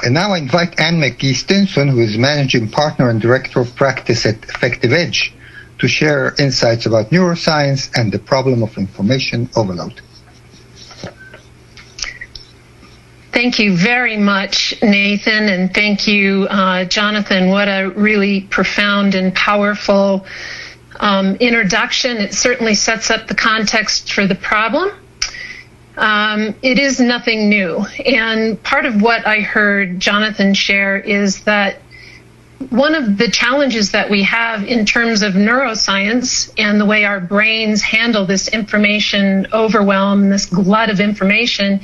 And now I invite Anne McGhee-Stinson, who is Managing Partner and Director of Practice at Effective Edge, to share insights about neuroscience and the problem of information overload. Thank you very much, Nathan, and thank you, Jonathan. What a really profound and powerful introduction. It certainly sets up the context for the problem. It is nothing new, and part of what I heard Jonathan share is that one of the challenges that we have in terms of neuroscience and the way our brains handle this information overwhelm, this glut of information,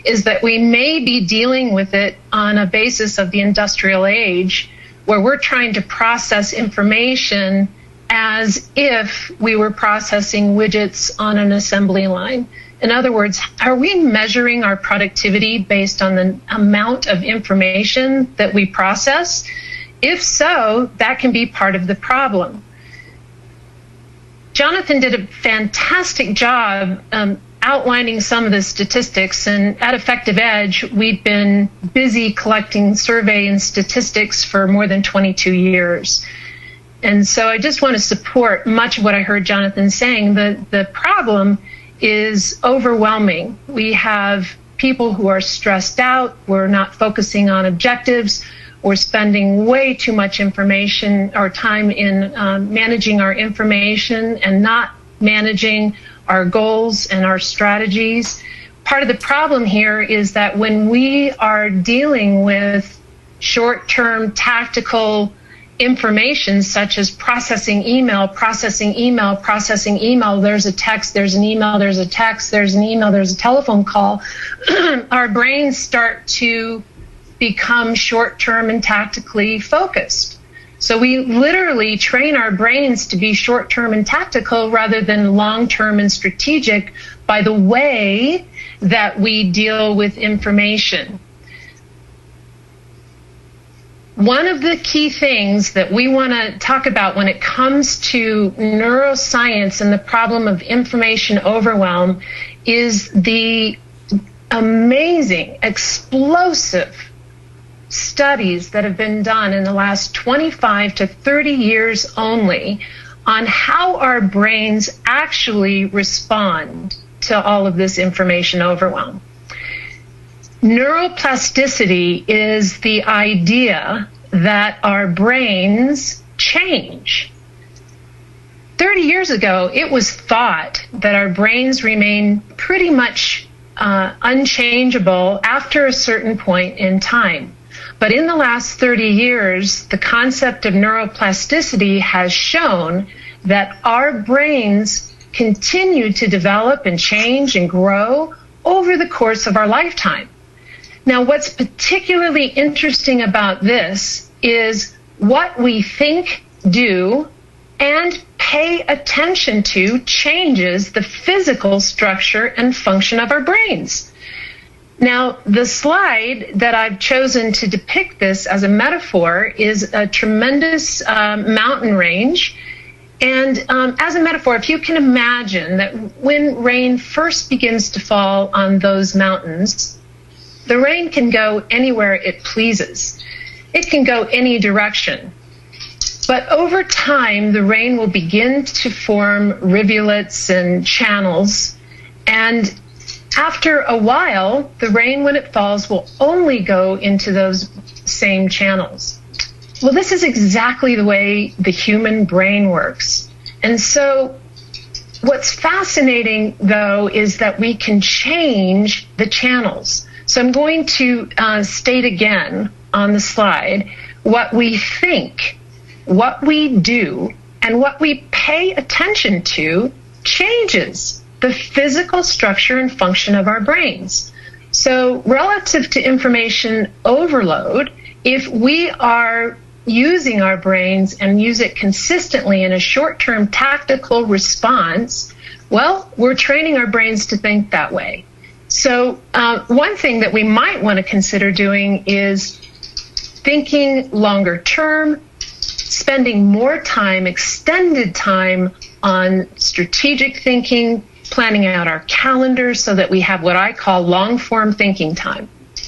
is that we may be dealing with it on a basis of the industrial age, where we're trying to process information as if we were processing widgets on an assembly line. In other words, are we measuring our productivity based on the amount of information that we process? If so, that can be part of the problem. Jonathan did a fantastic job outlining some of the statistics, and at Effective Edge, we've been busy collecting survey and statistics for more than 22 years. And so I just want to support much of what I heard Jonathan saying. The problem is overwhelming. We have people who are stressed out. We're not focusing on objectives. We're spending way too much information or time in managing our information and not managing our goals and our strategies. Part of the problem here is that when we are dealing with short-term tactical information such as processing email, there's a text, there's an email, there's a text, there's an email, there's a telephone call, our brains start to become short-term and tactically focused. So we literally train our brains to be short-term and tactical rather than long-term and strategic by the way that we deal with information. One of the key things that we want to talk about when it comes to neuroscience and the problem of information overwhelm is the amazing, explosive studies that have been done in the last 25 to 30 years only on how our brains actually respond to all of this information overwhelm. Neuroplasticity is the idea that our brains change. 30 years ago, it was thought that our brains remain pretty much unchangeable after a certain point in time. But in the last 30 years, the concept of neuroplasticity has shown that our brains continue to develop and change and grow over the course of our lifetime. Now, what's particularly interesting about this is what we think, do, and pay attention to changes the physical structure and function of our brains. Now, the slide that I've chosen to depict this as a metaphor is a tremendous mountain range. And as a metaphor, if you can imagine that when rain first begins to fall on those mountains, the rain can go anywhere it pleases. It can go any direction. But over time, the rain will begin to form rivulets and channels. And after a while, the rain, when it falls, will only go into those same channels. Well, this is exactly the way the human brain works. And so what's fascinating, though, is that we can change the channels. So I'm going to state again on the slide what we think, what we do, and what we pay attention to changes the physical structure and function of our brains. So relative to information overload, if we are using our brains and use it consistently in a short-term tactical response, well, we're training our brains to think that way. So one thing that we might want to consider doing is thinking longer term, spending more time, extended time on strategic thinking, planning out our calendars so that we have what I call long-form thinking time.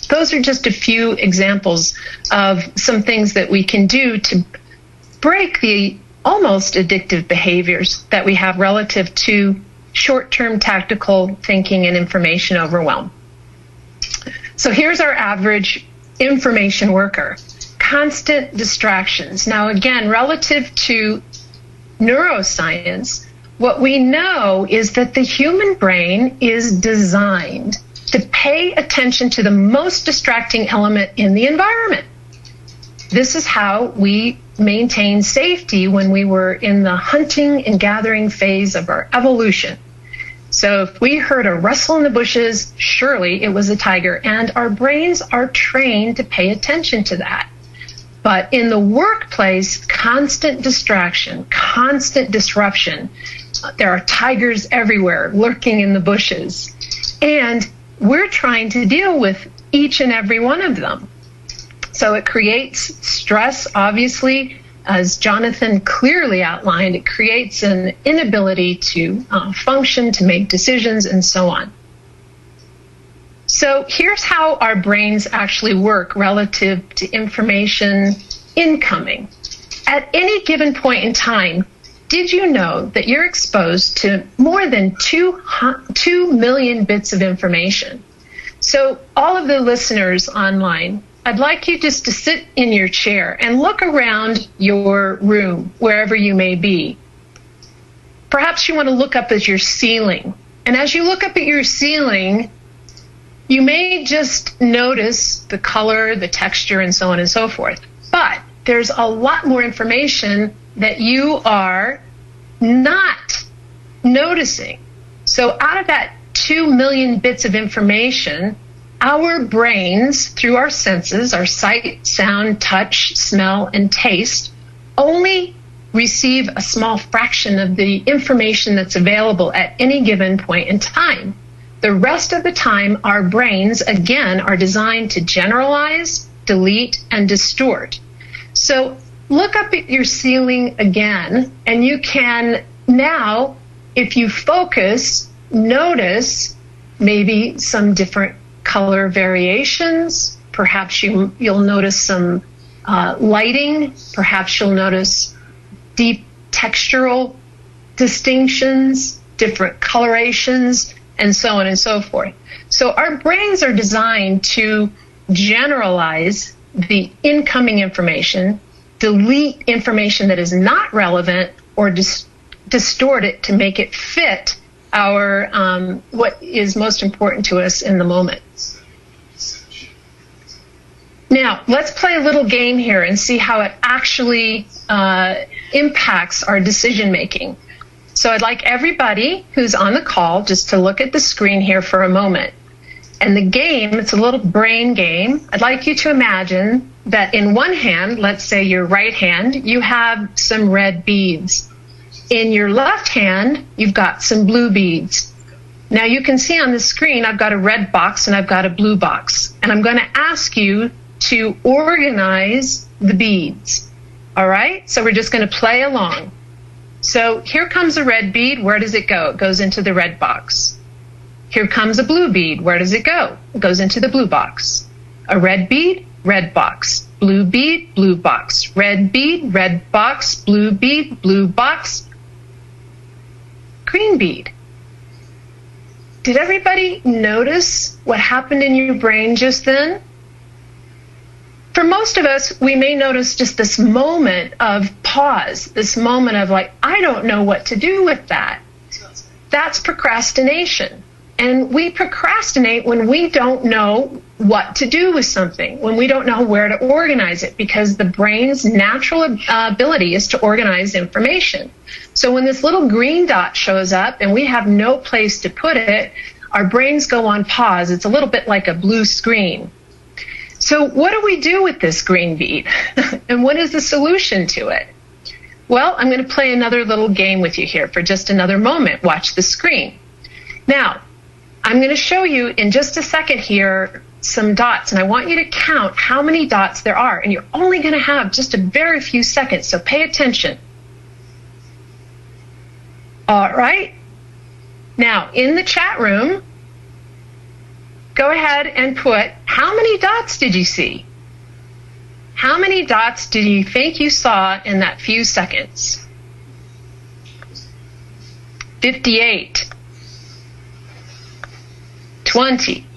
Those are just a few examples of some things that we can do to break the almost addictive behaviors that we have relative to short-term tactical thinking and information overwhelm. So here's our average information worker. Constant distractions. Now again, relative to neuroscience, what we know is that the human brain is designed to pay attention to the most distracting element in the environment. This is how we maintain safety when we were in the hunting and gathering phase of our evolution. So if we heard a rustle in the bushes, surely it was a tiger, and our brains are trained to pay attention to that. But in the workplace, constant distraction, constant disruption, there are tigers everywhere lurking in the bushes, and we're trying to deal with each and every one of them. So it creates stress, obviously, as Jonathan clearly outlined. It creates an inability to function, to make decisions, and so on. So here's how our brains actually work relative to information incoming. At any given point in time, did you know that you're exposed to more than 2 million bits of information? So all of the listeners online, I'd like you just to sit in your chair and look around your room, wherever you may be. Perhaps you want to look up at your ceiling. And as you look up at your ceiling, you may just notice the color, the texture, and so on and so forth. But there's a lot more information that you are not noticing. So out of that 2 million bits of information, our brains, through our senses, our sight, sound, touch, smell, and taste, only receive a small fraction of the information that's available at any given point in time. The rest of the time, our brains, again, are designed to generalize, delete, and distort. So look up at your ceiling again, and you can now, if you focus, notice maybe some different color variations. Perhaps you'll notice some lighting. Perhaps you'll notice deep textural distinctions, different colorations, and so on and so forth. So our brains are designed to generalize the incoming information, delete information that is not relevant, or distort it to make it fit our what is most important to us in the moment. Now, let's play a little game here and see how it actually impacts our decision making. So I'd like everybody who's on the call just to look at the screen here for a moment. And the game, it's a little brain game. I'd like you to imagine that in one hand, let's say your right hand, you have some red beads. In your left hand, you've got some blue beads. Now you can see on the screen, I've got a red box and I've got a blue box. And I'm going to ask you to organize the beads. All right? So we're just going to play along. So here comes a red bead. Where does it go? It goes into the red box. Here comes a blue bead. Where does it go? It goes into the blue box. A red bead, red box. Blue bead, blue box. Red bead, red box. Blue bead, blue box. Green bead. Did everybody notice what happened in your brain just then? For most of us, we may notice just this moment of pause, this moment of like, I don't know what to do with that. That's procrastination. And we procrastinate when we don't know what to do with something, when we don't know where to organize it, because the brain's natural ability is to organize information. So when this little green dot shows up and we have no place to put it, our brains go on pause. It's a little bit like a blue screen. So what do we do with this green bead? And what is the solution to it? Well, I'm going to play another little game with you here for just another moment. Watch the screen. Now, I'm going to show you in just a second here some dots, and I want you to count how many dots there are, and you're only going to have just a very few seconds, so pay attention. All right. Now, in the chat room, go ahead and put How many dots did you see? How many dots do you think you saw in that few seconds? 58. 20.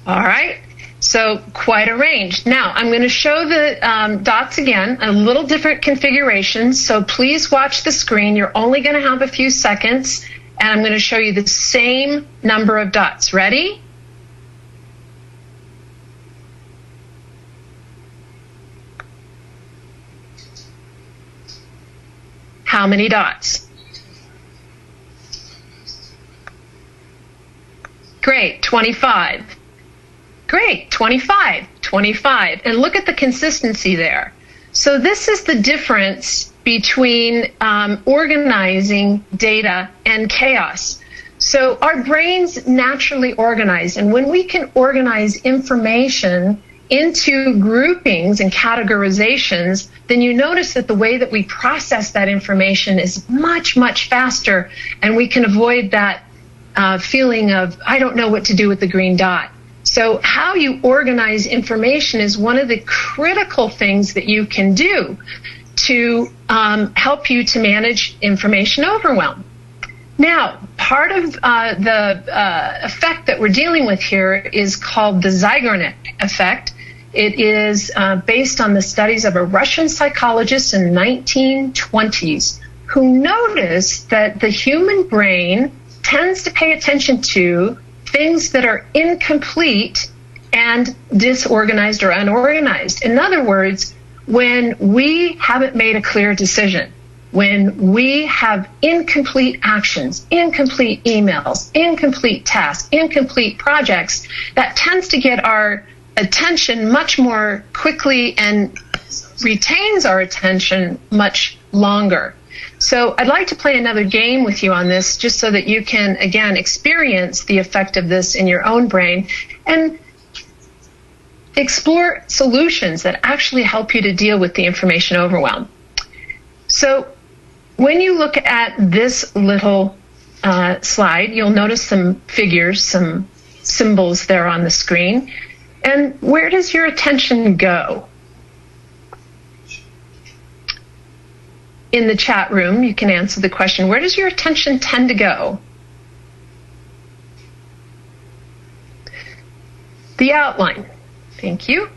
All right, so quite a range. Now, I'm going to show the dots again, a little different configuration, so please watch the screen. You're only going to have a few seconds, and I'm going to show you the same number of dots. Ready? How many dots? Great, 25. Great, 25, 25. And look at the consistency there. So this is the difference between organizing data and chaos. So our brains naturally organize, and when we can organize information into groupings and categorizations, then you notice that the way that we process that information is much, much faster, and we can avoid that feeling of, I don't know what to do with the green dot. So how you organize information is one of the critical things that you can do to help you to manage information overwhelm. Now, part of the effect that we're dealing with here is called the Zeigarnik effect. It is based on the studies of a Russian psychologist in the 1920s who noticed that the human brain tends to pay attention to things that are incomplete and disorganized or unorganized. In other words, when we haven't made a clear decision, when we have incomplete actions, incomplete emails, incomplete tasks, incomplete projects, that tends to get our attention much more quickly and retains our attention much longer. So I'd like to play another game with you on this, just so that you can, again, experience the effect of this in your own brain and explore solutions that actually help you to deal with the information overwhelm. So when you look at this little slide, you'll notice some figures, some symbols there on the screen. And where does your attention go? In the chat room, you can answer the question, where does your attention tend to go? The outline. Thank you.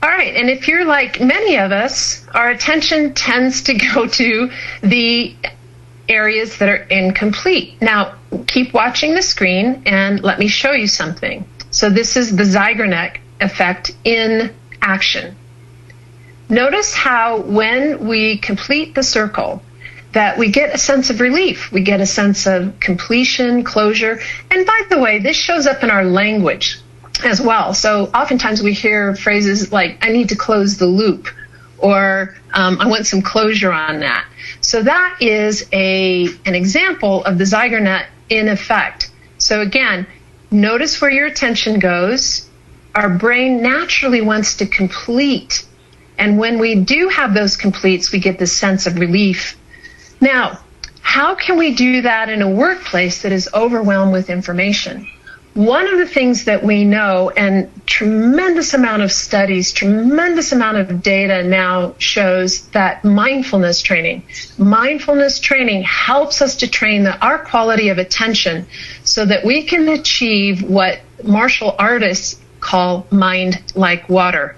All right, and if you're like many of us, our attention tends to go to the areas that are incomplete. Now, keep watching the screen and let me show you something. So this is the Zeigarnik effect in action. Notice how when we complete the circle that we get a sense of relief, we get a sense of completion, closure, and by the way, this shows up in our language as well. So oftentimes we hear phrases like, I need to close the loop, or I want some closure on that. So that is an example of the Zeigarnik in effect. So again, notice where your attention goes. Our brain naturally wants to complete. And when we do have those completes, we get this sense of relief. Now, how can we do that in a workplace that is overwhelmed with information? One of the things that we know, and tremendous amount of studies, tremendous amount of data now shows that mindfulness training helps us to train our quality of attention so that we can achieve what martial artists call mind like water.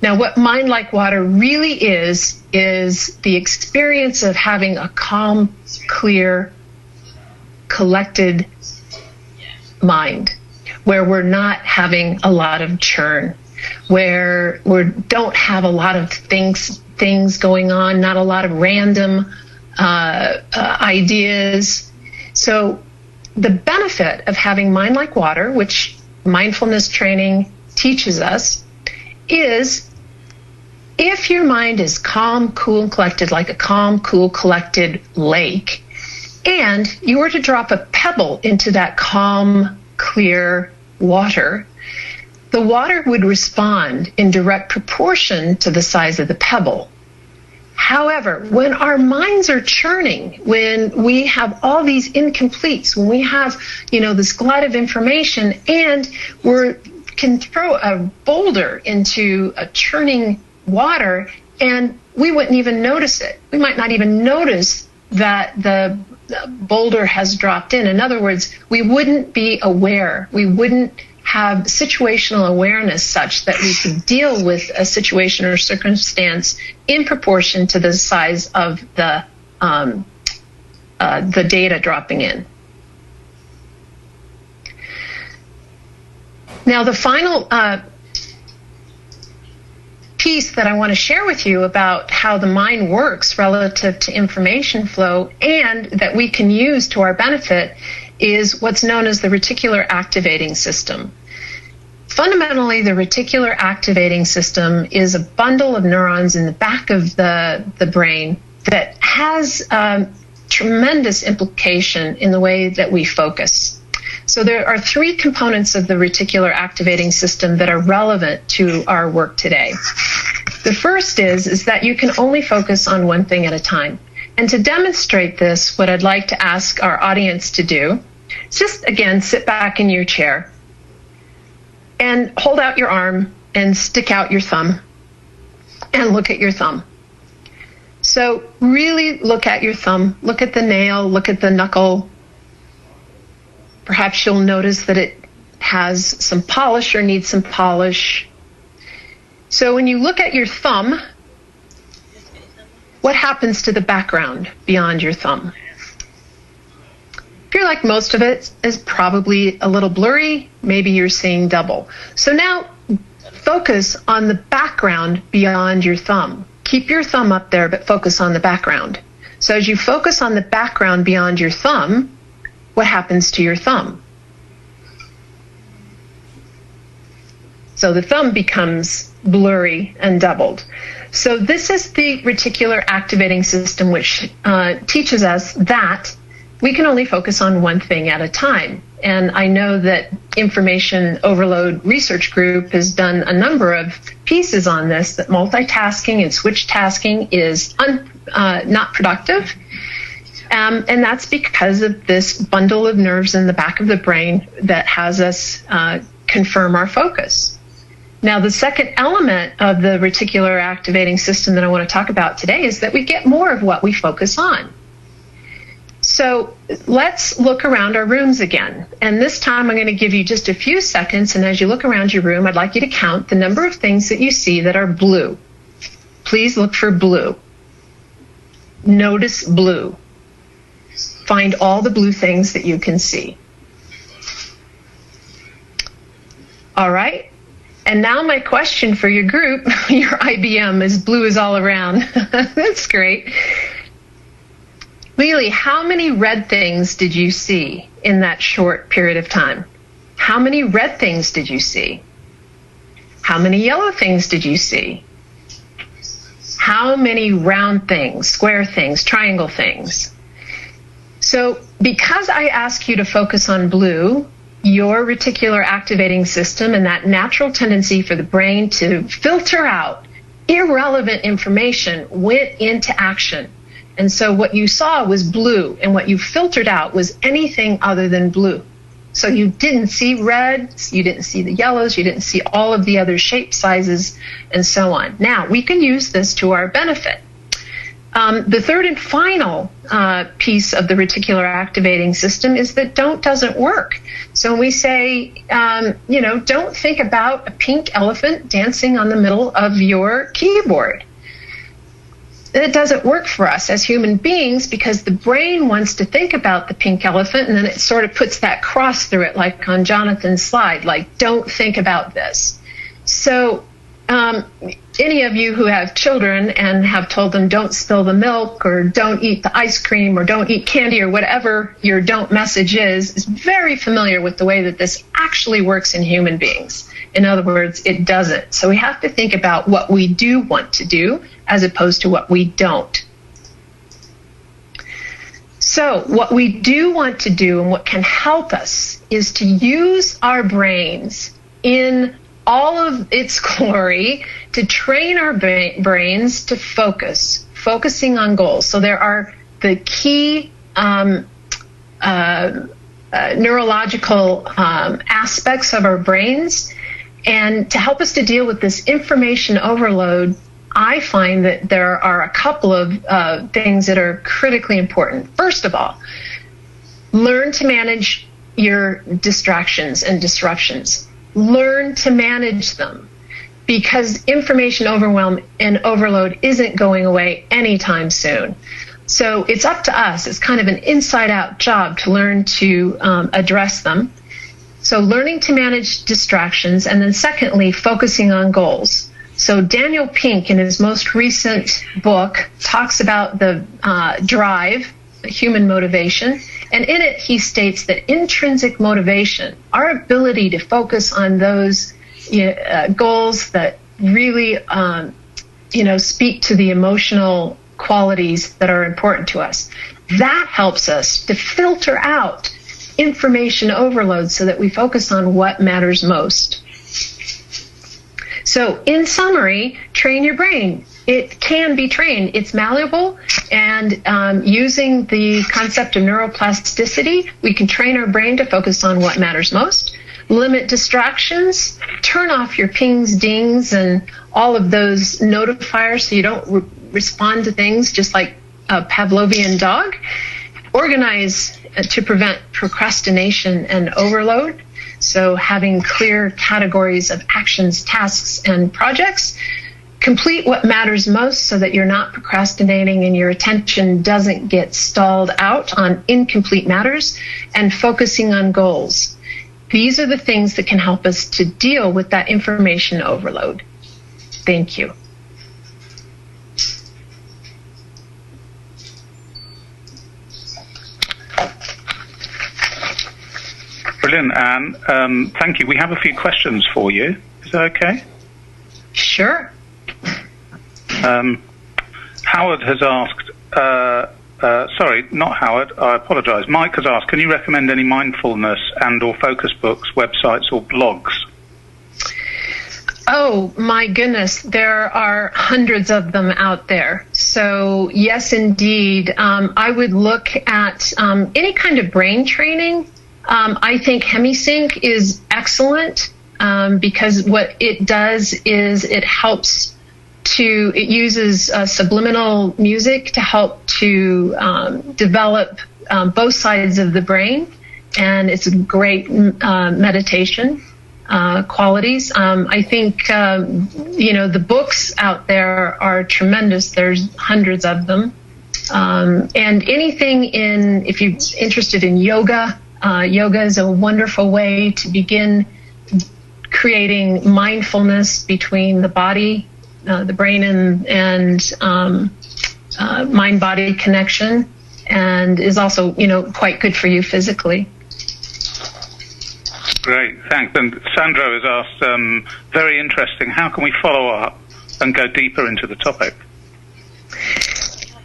Now, what mind like water really is the experience of having a calm, clear, collected mind, where we're not having a lot of churn, where we don't have a lot of things going on, not a lot of random ideas. So the benefit of having mind like water, which mindfulness training teaches us, is if your mind is calm, cool, and collected, like a calm, cool, collected lake, and you were to drop a pebble into that calm, clear water, the water would respond in direct proportion to the size of the pebble. However, when our minds are churning, when we have all these incompletes, when we have, this glut of information, and we can throw a boulder into a churning water and we wouldn't even notice it. We might not even notice that the boulder has dropped in. In other words, we wouldn't be aware. We wouldn't have situational awareness such that we could deal with a situation or circumstance in proportion to the size of the data dropping in. Now, the final piece that I want to share with you about how the mind works relative to information flow and that we can use to our benefit is what's known as the reticular activating system. Fundamentally, the reticular activating system is a bundle of neurons in the back of the brain that has tremendous implication in the way that we focus. So there are three components of the reticular activating system that are relevant to our work today. The first is that you can only focus on one thing at a time. And to demonstrate this, what I'd like to ask our audience to do is just, again, sit back in your chair and hold out your arm and stick out your thumb and look at your thumb. So really look at your thumb, look at the nail, look at the knuckle. Perhaps you'll notice that it has some polish or needs some polish. So when you look at your thumb, what happens to the background beyond your thumb? If you're like most of it is probably a little blurry, maybe you're seeing double. So now focus on the background beyond your thumb. Keep your thumb up there, but focus on the background. So as you focus on the background beyond your thumb, what happens to your thumb? So the thumb becomes blurry and doubled. So this is the reticular activating system, which teaches us that we can only focus on one thing at a time. And I know that Information Overload Research Group has done a number of pieces on this, that multitasking and switch tasking is not productive. And that's because of this bundle of nerves in the back of the brain that has us confirm our focus. Now, the second element of the reticular activating system that I want to talk about today is that we get more of what we focus on. So let's look around our rooms again. And this time I'm going to give you just a few seconds. And as you look around your room, I'd like you to count the number of things that you see that are blue. Please look for blue. Notice blue. Find all the blue things that you can see. All right. And now my question for your group, your IBM is blue is all around. That's great. Lily, how many red things did you see in that short period of time? How many red things did you see? How many yellow things did you see? How many round things, square things, triangle things? So because I ask you to focus on blue, your reticular activating system and that natural tendency for the brain to filter out irrelevant information went into action. And so what you saw was blue, and what you filtered out was anything other than blue. So you didn't see reds, you didn't see the yellows, you didn't see all of the other shape sizes, and so on. Now, we can use this to our benefit. The third and final piece of the reticular activating system is that don't doesn't work. So when we say, don't think about a pink elephant dancing on the middle of your keyboard. It doesn't work for us as human beings because the brain wants to think about the pink elephant and then it sort of puts that cross through it like on Jonathan's slide, like don't think about this. So any of you who have children and have told them don't spill the milk or don't eat the ice cream or don't eat candy or whatever your don't message is very familiar with the way that this actually works in human beings. In other words, it doesn't. So we have to think about what we do want to do as opposed to what we don't. So what we do want to do and what can help us is to use our brains in all of its glory to train our brains to focusing on goals. So there are the key neurological aspects of our brains. And to help us to deal with this information overload, I find that there are a couple of things that are critically important. First of all, learn to manage your distractions and disruptions. Learn to manage them, because information overwhelm and overload isn't going away anytime soon. So it's up to us. It's kind of an inside-out job to learn to address them. So learning to manage distractions, and then secondly, focusing on goals. So Daniel Pink, in his most recent book, talks about the drive, human motivation, and in it he states that intrinsic motivation, our ability to focus on those goals that really speak to the emotional qualities that are important to us, that helps us to filter out information overload so that we focus on what matters most. So in summary, train your brain. It can be trained. It's malleable, and using the concept of neuroplasticity, we can train our brain to focus on what matters most, limit distractions, turn off your pings, dings, and all of those notifiers so you don't respond to things just like a Pavlovian dog, organize to prevent procrastination and overload. So having clear categories of actions, tasks, and projects. Complete what matters most so that you're not procrastinating and your attention doesn't get stalled out on incomplete matters, and focusing on goals. These are the things that can help us to deal with that information overload. Thank you. Brilliant, Anne. Thank you. We have a few questions for you. Is that okay? Sure. Howard has asked, sorry, not Howard, I apologize. Mike has asked, can you recommend any mindfulness and or focus books, websites or blogs? Oh, my goodness. There are hundreds of them out there. So, yes, indeed. I would look at any kind of brain training. I think HemiSync is excellent because what it does is it uses subliminal music to help to develop both sides of the brain, and it's a great meditation qualities. I think, the books out there are tremendous. There's hundreds of them. And anything if you're interested in yoga, yoga is a wonderful way to begin creating mindfulness between the body, the brain and mind-body connection, and is also, quite good for you physically. Great, thanks. And Sandro has asked, very interesting, how can we follow up and go deeper into the topic?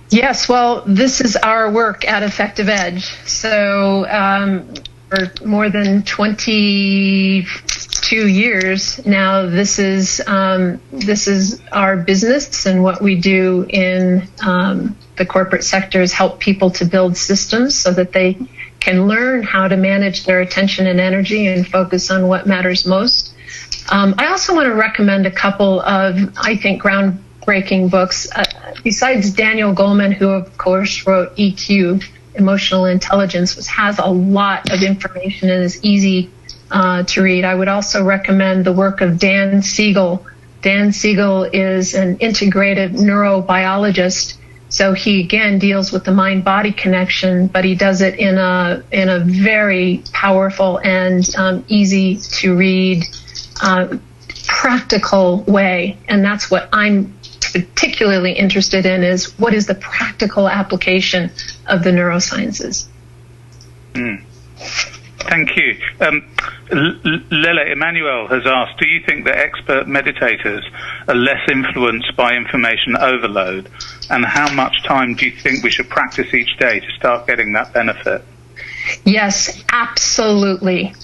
Yes, well, this is our work at Effective Edge. So for more than 22 years now, this is our business, and what we do in the corporate sector is help people to build systems so that they can learn how to manage their attention and energy and focus on what matters most. I also want to recommend a couple of, I think, groundbreaking books. Besides Daniel Goleman, who of course wrote EQ, Emotional Intelligence, which has a lot of information and is easy to read, I would also recommend the work of Dan Siegel. Dan Siegel is an integrative neurobiologist. So he, again, deals with the mind-body connection, but he does it in a very powerful and easy-to-read, practical way. And that's what I'm particularly interested in, is what is the practical application of the neurosciences. Thank you. Lele Emmanuel has asked, do you think that expert meditators are less influenced by information overload? And how much time do you think we should practice each day to start getting that benefit? Yes, absolutely.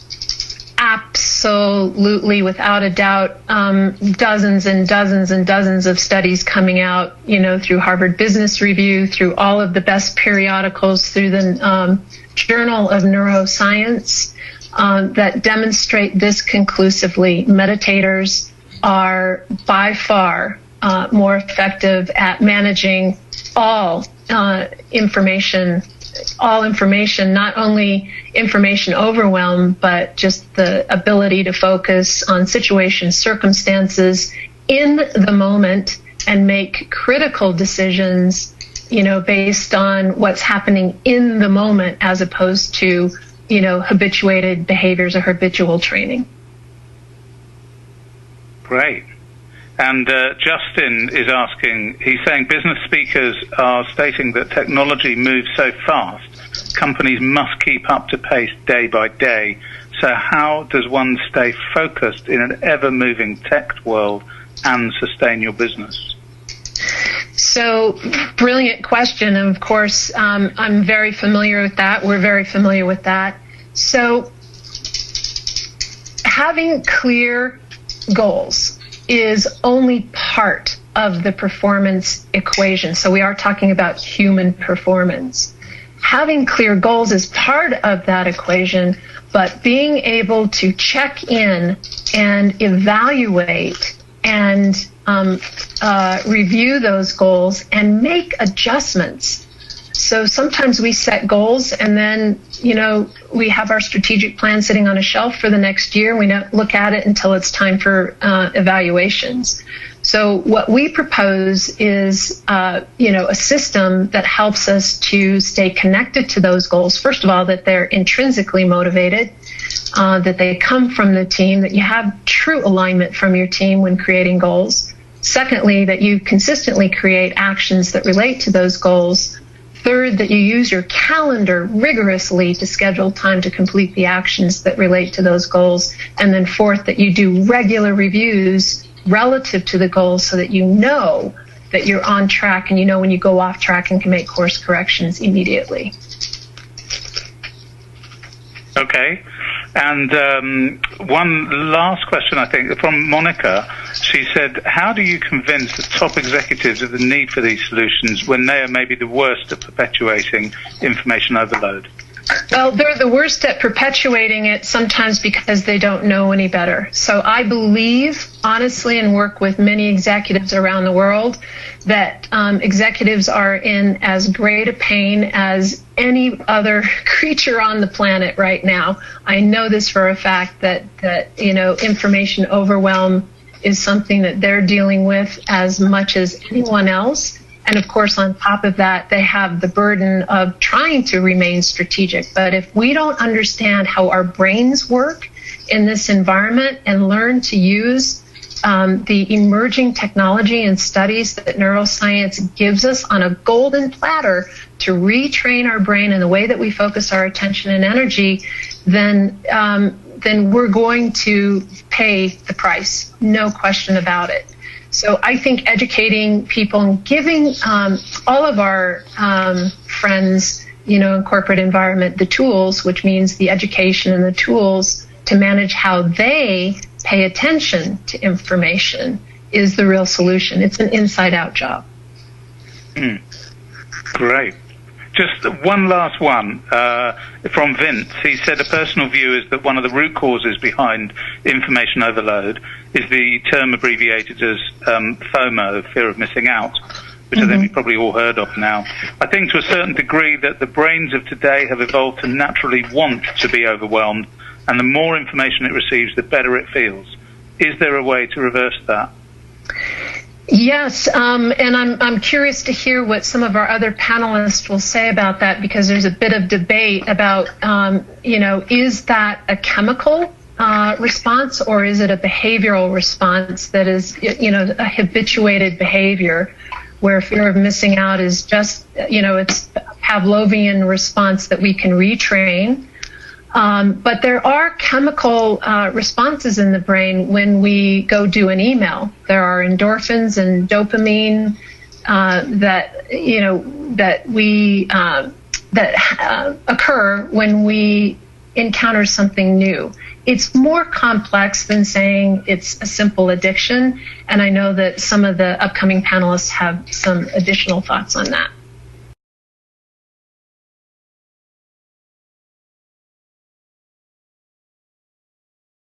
Absolutely, without a doubt, dozens and dozens and dozens of studies coming out, through Harvard Business Review, through all of the best periodicals, through the Journal of Neuroscience, that demonstrate this conclusively. Meditators are by far more effective at managing all information, not only information overwhelm, but just the ability to focus on situations, circumstances in the moment and make critical decisions, based on what's happening in the moment as opposed to, habituated behaviors or habitual training. Great. And Justin is asking, he's saying business speakers are stating that technology moves so fast, companies must keep up to pace day by day. So how does one stay focused in an ever-moving tech world and sustain your business? So, brilliant question. And of course, I'm very familiar with that. We're very familiar with that. So, having clear goals is only part of the performance equation. So we are talking about human performance. Having clear goals is part of that equation, but being able to check in and evaluate and review those goals and make adjustments. So sometimes we set goals and then, we have our strategic plan sitting on a shelf for the next year. We don't look at it until it's time for evaluations. So what we propose is, a system that helps us to stay connected to those goals. First of all, that they're intrinsically motivated, that they come from the team, that you have true alignment from your team when creating goals. Secondly, that you consistently create actions that relate to those goals. Third, that you use your calendar rigorously to schedule time to complete the actions that relate to those goals. And then fourth, that you do regular reviews relative to the goals so that you know that you're on track and you know when you go off track and can make course corrections immediately. Okay. And one last question, I think, from Monica. She said, how do you convince the top executives of the need for these solutions when they are maybe the worst at perpetuating information overload? Well, they're the worst at perpetuating it sometimes because they don't know any better. So I believe, honestly, and work with many executives around the world, that executives are in as great a pain as any other creature on the planet right now. I know this for a fact that information overwhelm is something that they're dealing with as much as anyone else. And of course, on top of that, they have the burden of trying to remain strategic. But if we don't understand how our brains work in this environment and learn to use the emerging technology and studies that neuroscience gives us on a golden platter to retrain our brain in the way that we focus our attention and energy, then we're going to pay the price, no question about it. So I think educating people and giving all of our friends, in corporate environment, the tools, which means the education and the tools to manage how they pay attention to information, is the real solution. It's an inside-out job. Great. Just one last one from Vince. He said a personal view is that one of the root causes behind information overload is the term abbreviated as FOMO, fear of missing out, which I think we've probably all heard of now. I think to a certain degree that the brains of today have evolved to naturally want to be overwhelmed, and the more information it receives, the better it feels. Is there a way to reverse that? Yes, and I'm curious to hear what some of our other panelists will say about that, because there's a bit of debate about, is that a chemical response or is it a behavioral response that is, a habituated behavior where fear of missing out is just, it's a Pavlovian response that we can retrain. But there are chemical responses in the brain when we go do an email. There are endorphins and dopamine that occur when we encounters something new. It's more complex than saying it's a simple addiction, and I know that some of the upcoming panelists have some additional thoughts on that.